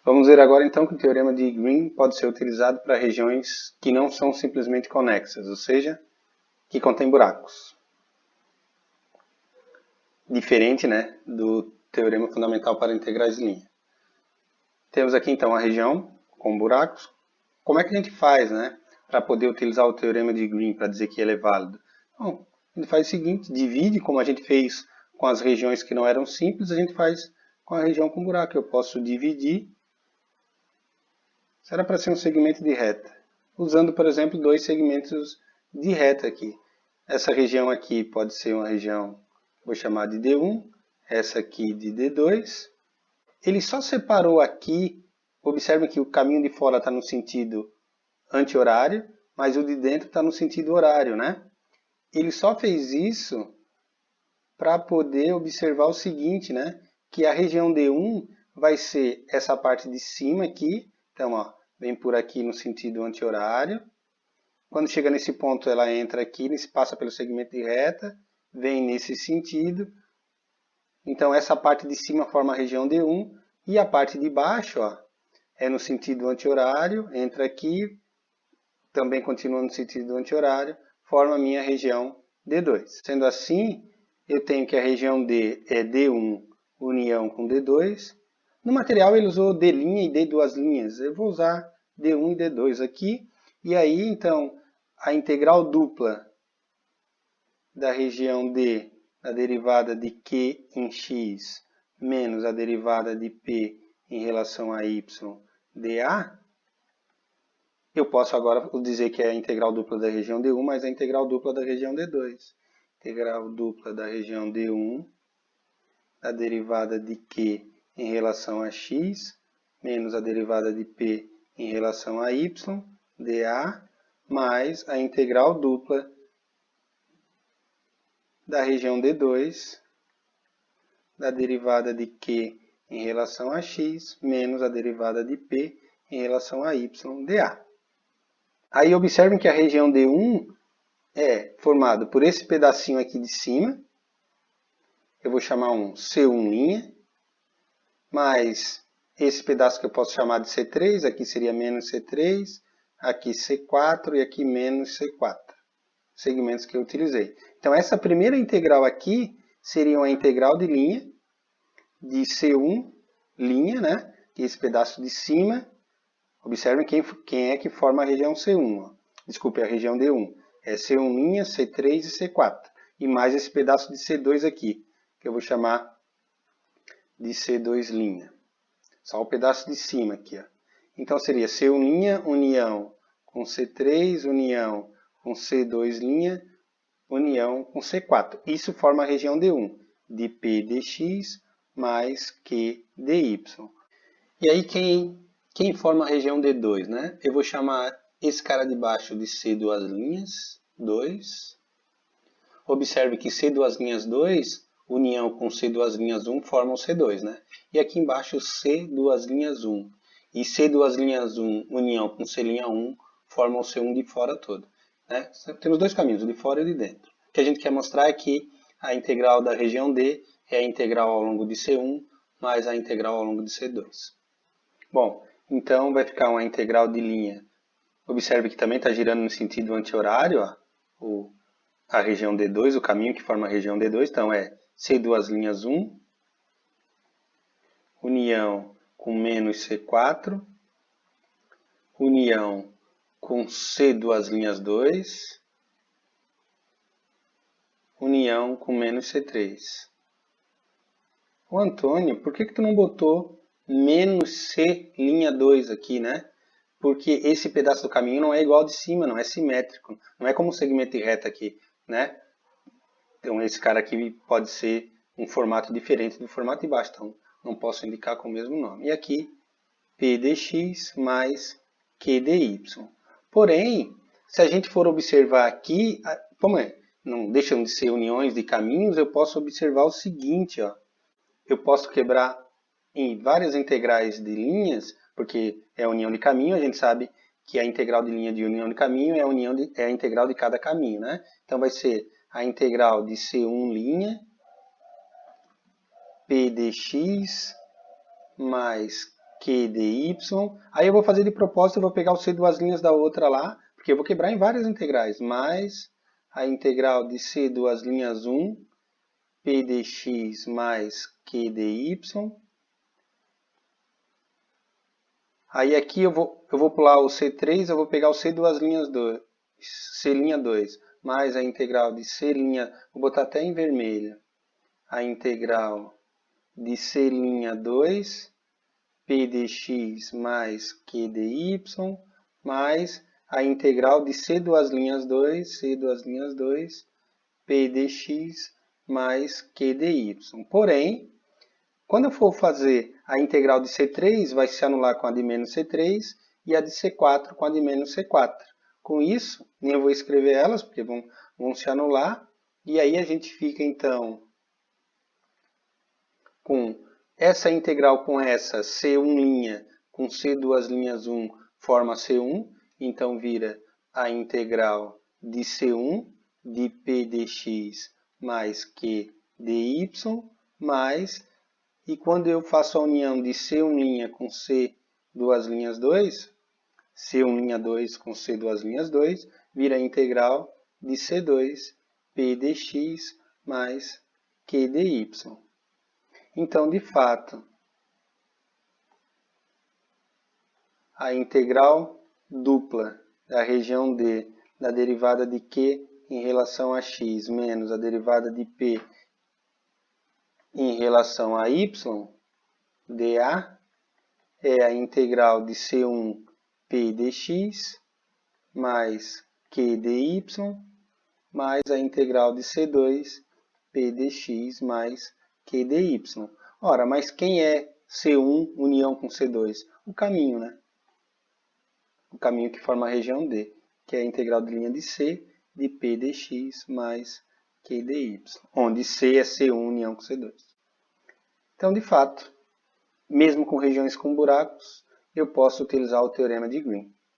Vamos ver agora então que o teorema de Green pode ser utilizado para regiões que não são simplesmente conexas, ou seja, que contêm buracos. Diferente, né, do teorema fundamental para integrais de linha. Temos aqui então a região com buracos. Como é que a gente faz, né, para poder utilizar o teorema de Green para dizer que ele é válido? Bom, a gente faz o seguinte, divide, como a gente fez com as regiões que não eram simples, a gente faz com a região com buraco. Eu posso dividir, será para ser um segmento de reta, usando, por exemplo, dois segmentos de reta aqui. Essa região aqui pode ser uma região, vou chamar de D1, essa aqui de D2. Ele só separou aqui, observe que o caminho de fora está no sentido anti-horário, mas o de dentro está no sentido horário, né? Ele só fez isso para poder observar o seguinte, né? Que a região D1 vai ser essa parte de cima aqui. Então, ó, vem por aqui no sentido anti-horário. Quando chega nesse ponto, ela entra aqui, passa pelo segmento de reta, vem nesse sentido. Então, essa parte de cima forma a região D1 e a parte de baixo, ó, é no sentido anti-horário, entra aqui, também continua no sentido anti-horário, forma a minha região D2. Sendo assim, eu tenho que a região D é D1 união com D2. No material ele usou D' e D duas linhas. Eu vou usar D1 e D2 aqui. E aí, então, a integral dupla da região D, a derivada de Q em X, menos a derivada de P em relação a Y dA, eu posso agora dizer que é a integral dupla da região D1 mais a integral dupla da região D2. Integral dupla da região D1, a derivada de Q em relação a X, menos a derivada de P em relação a Y, dA, mais a integral dupla da região D2, da derivada de Q em relação a X, menos a derivada de P em relação a Y, dA. Aí observem que a região D1 é formada por esse pedacinho aqui de cima, eu vou chamar um C1', mais esse pedaço que eu posso chamar de C3, aqui seria menos C3, aqui C4 e aqui menos C4, segmentos que eu utilizei. Então essa primeira integral aqui seria uma integral de linha, de C1', né? Esse pedaço de cima, observem quem é que forma a região C1, ó. Desculpe, a região D1. É C1', C3 e C4. E mais esse pedaço de C2 aqui, que eu vou chamar de C2'. Só o pedaço de cima aqui, ó. Então seria C1', união com C3, união com C2', união com C4. Isso forma a região D1, de P dx mais Q dy. E aí quem forma a região D2, né? Eu vou chamar esse cara de baixo de C2', 2. Observe que C2', união com C2', formam C2, né? E aqui embaixo C2', e C2', união com C'1, formam o C1 de fora todo, né? Temos dois caminhos, o de fora e o de dentro. O que a gente quer mostrar é que a integral da região D é a integral ao longo de C1 mais a integral ao longo de C2. Bom, então vai ficar uma integral de linha. Observe que também está girando no sentido anti-horário, a região D2, o caminho que forma a região D2, então é C2', união com menos C4, união com C2', união com menos C3. Ô Antônio, por que tu não botou menos C'2 aqui, né? Porque esse pedaço do caminho não é igual de cima, não é simétrico. Não é como um segmento de reta aqui, né? Então esse cara aqui pode ser um formato diferente do formato de baixo, então não posso indicar com o mesmo nome. E aqui, P dx mais Q dy. Porém, se a gente for observar aqui, como não deixam de ser uniões de caminhos, eu posso observar o seguinte, ó. Eu posso quebrar em várias integrais de linhas, porque é a união de caminho, a gente sabe que a integral de linha de união de caminho é a integral de cada caminho, né? Então vai ser a integral de C1', P dx mais Q dy. Aí eu vou fazer de propósito, eu vou pegar o C duas linhas da outra lá, porque eu vou quebrar em várias integrais, mais a integral de C duas linhas 1, P dx mais Q dy. Aí aqui eu vou pular o C3, eu vou pegar o C duas linhas 2, C' 2, mais a integral de C', vou botar até em vermelho, a integral de C' 2, P dx mais Q dy, mais a integral de C duas linhas 2, P dx mais Q dy. Porém, quando eu for fazer a integral de C3, vai se anular com a de menos C3 e a de C4 com a de menos C4. Com isso, nem eu vou escrever elas, porque vão se anular. E aí a gente fica, então, com essa integral com essa, C1' com C duas linhas 1, forma C1. Então, vira a integral de C1 de P dx mais Q dy, mais... E quando eu faço a união de C1' com C duas linhas 2, C1' 2 com C duas linhas 2, vira a integral de C2 P dx mais Q dy. Então, de fato, a integral dupla da região D da derivada de Q em relação a x menos a derivada de P em relação a y, dA, é a integral de C1 P dx mais Q dy mais a integral de C2 P dx mais Q dy. Ora, mas quem é C1 união com C2? O caminho, né? O caminho que forma a região D, que é a integral de linha de C de P dx mais Q dy, onde C é C1 união com C2. Então, de fato, mesmo com regiões com buracos, eu posso utilizar o teorema de Green.